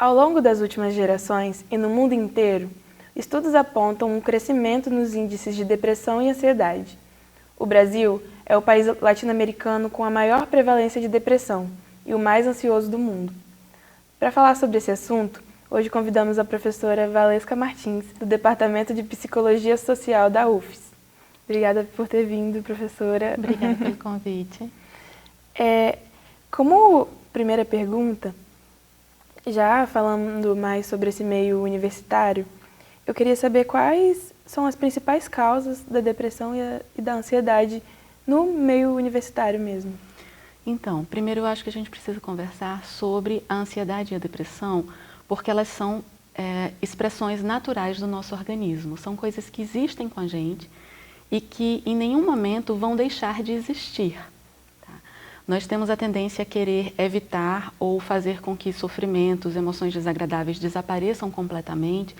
Ao longo das últimas gerações e no mundo inteiro, estudos apontam um crescimento nos índices de depressão e ansiedade. O Brasil é o país latino-americano com a maior prevalência de depressão e o mais ansioso do mundo. Para falar sobre esse assunto, hoje convidamos a professora Valesca Martins, do Departamento de Psicologia Social da UFES. Obrigada por ter vindo, professora. Obrigada pelo convite. Como primeira pergunta, já falando mais sobre esse meio universitário, eu queria saber quais são as principais causas da depressão e da ansiedade no meio universitário mesmo. Então, primeiro eu acho que a gente precisa conversar sobre a ansiedade e a depressão, porque elas são expressões naturais do nosso organismo. São coisas que existem com a gente e que em nenhum momento vão deixar de existir. Nós temos a tendência a querer evitar ou fazer com que sofrimentos, emoções desagradáveis desapareçam completamente,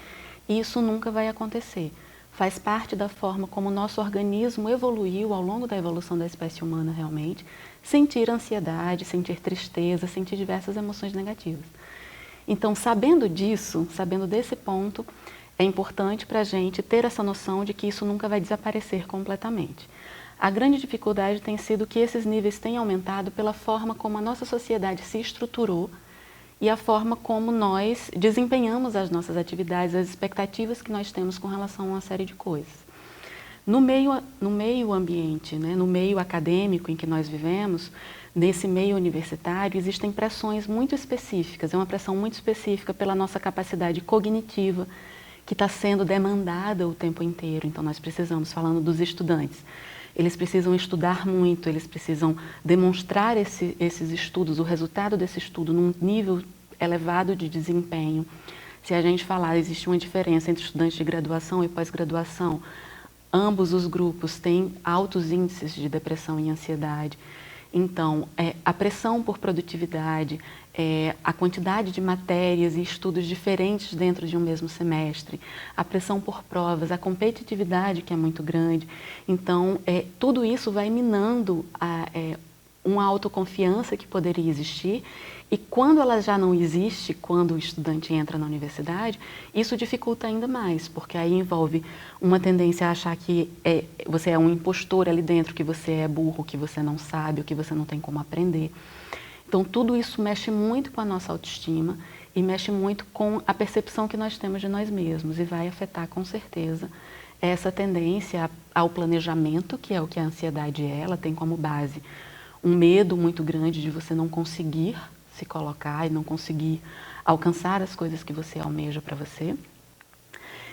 e isso nunca vai acontecer. Faz parte da forma como o nosso organismo evoluiu ao longo da evolução da espécie humana realmente, sentir ansiedade, sentir tristeza, sentir diversas emoções negativas. Então, sabendo disso, sabendo desse ponto, é importante para a gente ter essa noção de que isso nunca vai desaparecer completamente. A grande dificuldade tem sido que esses níveis têm aumentado pela forma como a nossa sociedade se estruturou e a forma como nós desempenhamos as nossas atividades, as expectativas que nós temos com relação a uma série de coisas. No meio ambiente, né, no meio acadêmico em que nós vivemos, nesse meio universitário, existem pressões muito específicas, é uma pressão muito específica pela nossa capacidade cognitiva, que está sendo demandada o tempo inteiro. Então nós precisamos, falando dos estudantes, eles precisam estudar muito, eles precisam demonstrar esses estudos, o resultado desse estudo num nível elevado de desempenho. Se a gente falar, existe uma diferença entre estudantes de graduação e pós-graduação, ambos os grupos têm altos índices de depressão e ansiedade. Então, a pressão por produtividade, a quantidade de matérias e estudos diferentes dentro de um mesmo semestre, a pressão por provas, a competitividade que é muito grande. Então, tudo isso vai minando uma autoconfiança que poderia existir, e quando ela já não existe, quando o estudante entra na universidade, isso dificulta ainda mais, porque aí envolve uma tendência a achar que você é um impostor ali dentro, que você é burro, que você não sabe, que você não tem como aprender. Então tudo isso mexe muito com a nossa autoestima e mexe muito com a percepção que nós temos de nós mesmos, e vai afetar com certeza essa tendência ao planejamento, que é o que a ansiedade é. Ela tem como base um medo muito grande de você não conseguir se colocar e não conseguir alcançar as coisas que você almeja para você.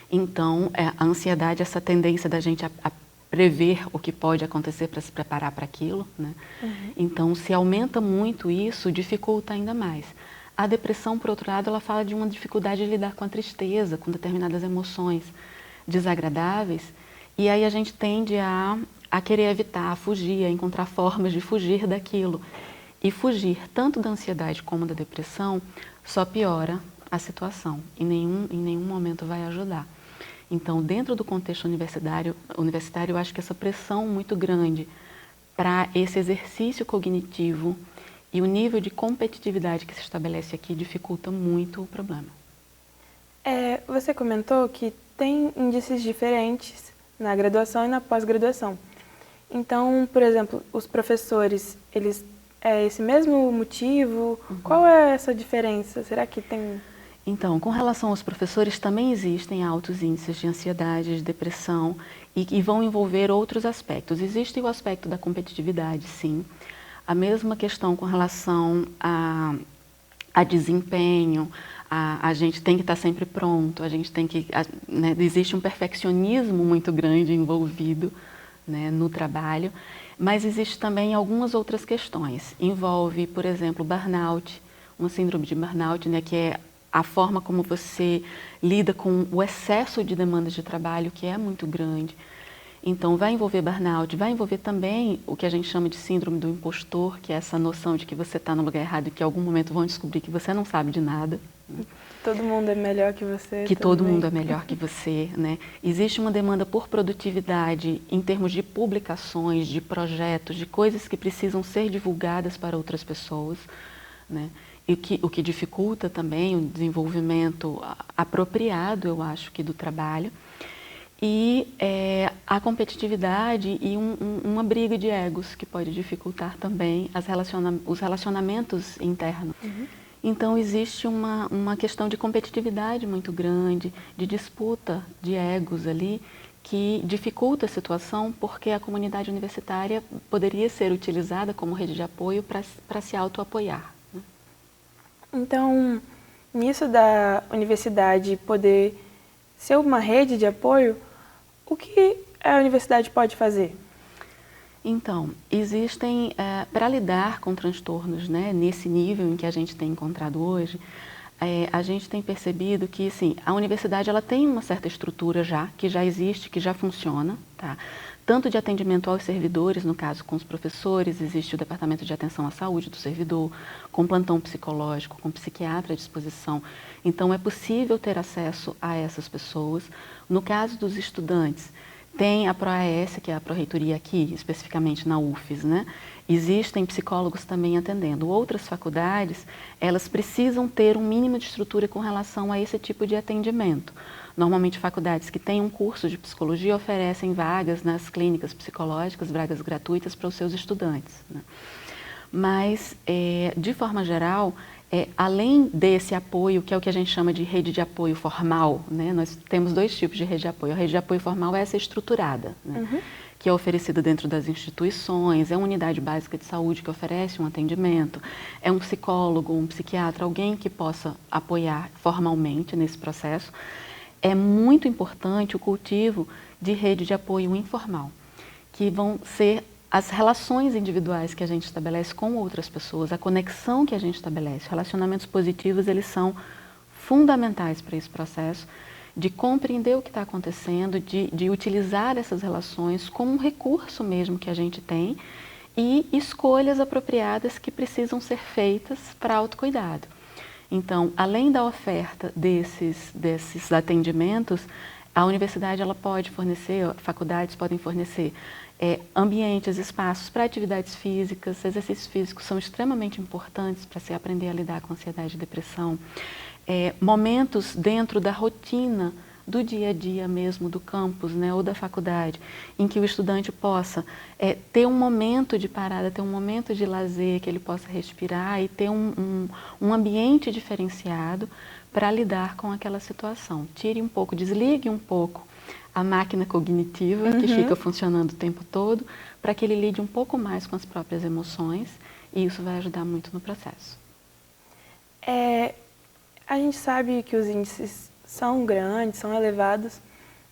Então, a ansiedade, essa tendência da gente a prever o que pode acontecer para se preparar para aquilo, né? Então, se aumenta muito isso, dificulta ainda mais. A depressão, por outro lado, ela fala de uma dificuldade de lidar com a tristeza, com determinadas emoções desagradáveis, e aí a gente tende a querer evitar, a fugir, a encontrar formas de fugir daquilo. E fugir tanto da ansiedade como da depressão só piora a situação, e em nenhum momento vai ajudar. Então, dentro do contexto universitário, eu acho que essa pressão muito grande para esse exercício cognitivo e o nível de competitividade que se estabelece aqui dificulta muito o problema. Você comentou que tem índices diferentes na graduação e na pós-graduação. Então, por exemplo, os professores, eles esse mesmo motivo? Qual é essa diferença? Será que tem... Então, com relação aos professores, também existem altos índices de ansiedade, de depressão, e vão envolver outros aspectos. Existe o aspecto da competitividade, sim. A mesma questão com relação a desempenho, a gente tem que estar sempre pronto, a gente tem que... né, existe um perfeccionismo muito grande envolvido, né, no trabalho. Mas existe também algumas outras questões. Envolve, por exemplo, burnout, uma síndrome de burnout, né, que é a forma como você lida com o excesso de demandas de trabalho, que é muito grande. Então, vai envolver burnout, vai envolver também o que a gente chama de síndrome do impostor, que é essa noção de que você está no lugar errado e que em algum momento vão descobrir que você não sabe de nada. Todo mundo é melhor que você. Que também. Todo mundo é melhor que você, né? Existe uma demanda por produtividade em termos de publicações, de projetos, de coisas que precisam ser divulgadas para outras pessoas, né? e o que dificulta também o desenvolvimento apropriado, eu acho, que do trabalho. E a competitividade e uma briga de egos que pode dificultar também os relacionamentos internos. Uhum. Então, existe uma questão de competitividade muito grande, de disputa de egos ali, que dificulta a situação porque a comunidade universitária poderia ser utilizada como rede de apoio para se autoapoiar. Né? Então, nisso da universidade poder ser uma rede de apoio, o que a universidade pode fazer? Então, existem, para lidar com transtornos, né, nesse nível em que a gente tem encontrado hoje, a gente tem percebido que, sim, a universidade ela tem uma certa estrutura que já existe, que já funciona, tá? Tanto de atendimento aos servidores, no caso com os professores, existe o Departamento de Atenção à Saúde do servidor, com plantão psicológico, com psiquiatra à disposição. Então, é possível ter acesso a essas pessoas. No caso dos estudantes, tem a ProAES, que é a Pró-Reitoria aqui, especificamente na UFES, né? Existem psicólogos também atendendo. Outras faculdades, elas precisam ter um mínimo de estrutura com relação a esse tipo de atendimento. Normalmente, faculdades que têm um curso de psicologia oferecem vagas nas clínicas psicológicas, vagas gratuitas para os seus estudantes, né? Mas, de forma geral, além desse apoio, que é o que a gente chama de rede de apoio formal, né? Nós temos dois tipos de rede de apoio. A rede de apoio formal é essa estruturada, né? Uhum. Que é oferecida dentro das instituições, é uma unidade básica de saúde que oferece um atendimento, é um psicólogo, um psiquiatra, alguém que possa apoiar formalmente nesse processo. É muito importante o cultivo de rede de apoio informal, que vão ser as relações individuais que a gente estabelece com outras pessoas, a conexão que a gente estabelece. Relacionamentos positivos, eles são fundamentais para esse processo de compreender o que está acontecendo, de utilizar essas relações como um recurso mesmo que a gente tem e escolhas apropriadas que precisam ser feitas para autocuidado. Então, além da oferta desses atendimentos, a universidade ela pode fornecer, faculdades podem fornecer ambientes, espaços para atividades físicas. Exercícios físicos são extremamente importantes para se aprender a lidar com ansiedade e depressão. Momentos dentro da rotina do dia a dia mesmo do campus, né, ou da faculdade, em que o estudante possa ter um momento de parada, ter um momento de lazer, que ele possa respirar e ter um ambiente diferenciado para lidar com aquela situação. Tire um pouco, desligue um pouco a máquina cognitiva, uhum, que fica funcionando o tempo todo, para que ele lide um pouco mais com as próprias emoções, e isso vai ajudar muito no processo. A gente sabe que os índices são grandes, são elevados,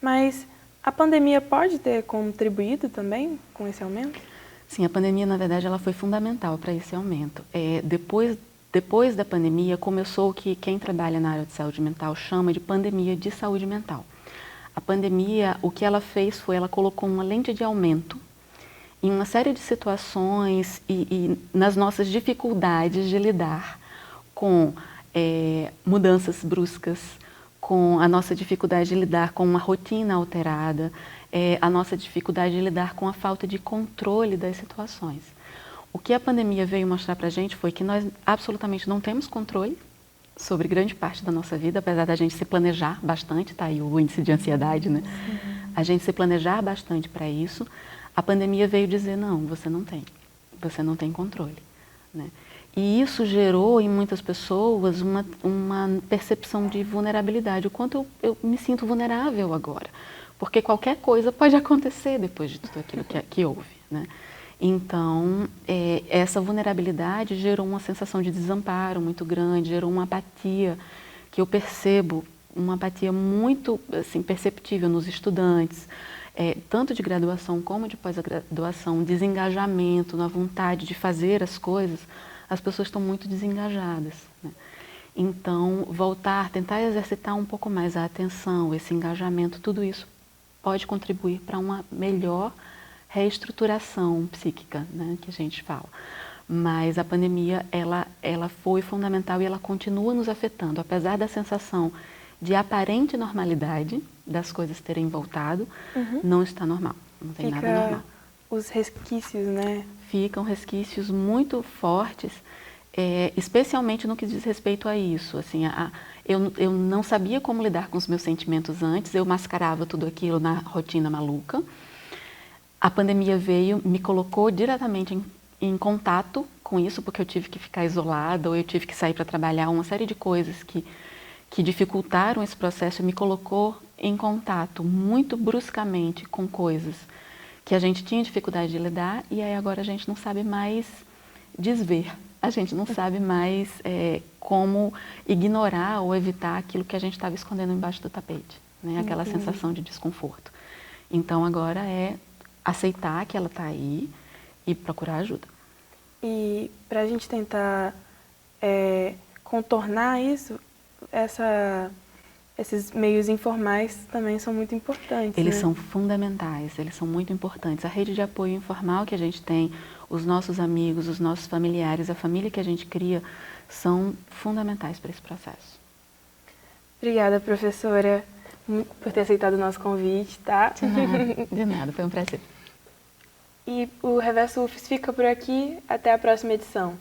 mas a pandemia pode ter contribuído também com esse aumento? Sim, a pandemia, na verdade, ela foi fundamental para esse aumento. Depois da pandemia, começou o que quem trabalha na área de saúde mental chama de pandemia de saúde mental. A pandemia, o que ela fez foi, ela colocou uma lente de aumento em uma série de situações e nas nossas dificuldades de lidar com mudanças bruscas, com a nossa dificuldade de lidar com uma rotina alterada, a nossa dificuldade de lidar com a falta de controle das situações. O que a pandemia veio mostrar para a gente foi que nós absolutamente não temos controle sobre grande parte da nossa vida, apesar da gente se planejar bastante, tá aí o índice de ansiedade, né? Uhum. A gente se planejar bastante para isso. A pandemia veio dizer, não, você não tem controle, né? E isso gerou em muitas pessoas uma percepção de vulnerabilidade, o quanto eu me sinto vulnerável agora, porque qualquer coisa pode acontecer depois de tudo aquilo que houve, né? Então, essa vulnerabilidade gerou uma sensação de desamparo muito grande, gerou uma apatia, que eu percebo, uma apatia muito assim, perceptível nos estudantes, tanto de graduação como de pós-graduação, um desengajamento, na vontade de fazer as coisas. As pessoas estão muito desengajadas, né? Então, tentar exercitar um pouco mais a atenção, esse engajamento, tudo isso pode contribuir para uma melhor reestruturação psíquica, né, que a gente fala. Mas a pandemia, ela foi fundamental e ela continua nos afetando. Apesar da sensação de aparente normalidade, das coisas terem voltado, uhum, não está normal, não tem nada normal. Os resquícios, né? Ficam resquícios muito fortes especialmente no que diz respeito a isso. Assim, eu não sabia como lidar com os meus sentimentos antes, eu mascarava tudo aquilo na rotina maluca. A pandemia veio, me colocou diretamente em contato com isso, porque eu tive que ficar isolada, ou eu tive que sair para trabalhar, uma série de coisas que dificultaram esse processo, me colocou em contato muito bruscamente com coisas que a gente tinha dificuldade de lidar, e aí agora a gente não sabe mais desver, a gente não sabe mais como ignorar ou evitar aquilo que a gente estava escondendo embaixo do tapete, né? Aquela sensação de desconforto. Então agora é aceitar que ela está aí e procurar ajuda. E para a gente tentar contornar isso, esses meios informais também são muito importantes. Eles né? são fundamentais, eles são muito importantes. A rede de apoio informal que a gente tem, os nossos amigos, os nossos familiares, a família que a gente cria, são fundamentais para esse processo. Obrigada, professora, por ter aceitado o nosso convite, tá? De nada, foi um prazer. E o Reverso UFES fica por aqui. Até a próxima edição.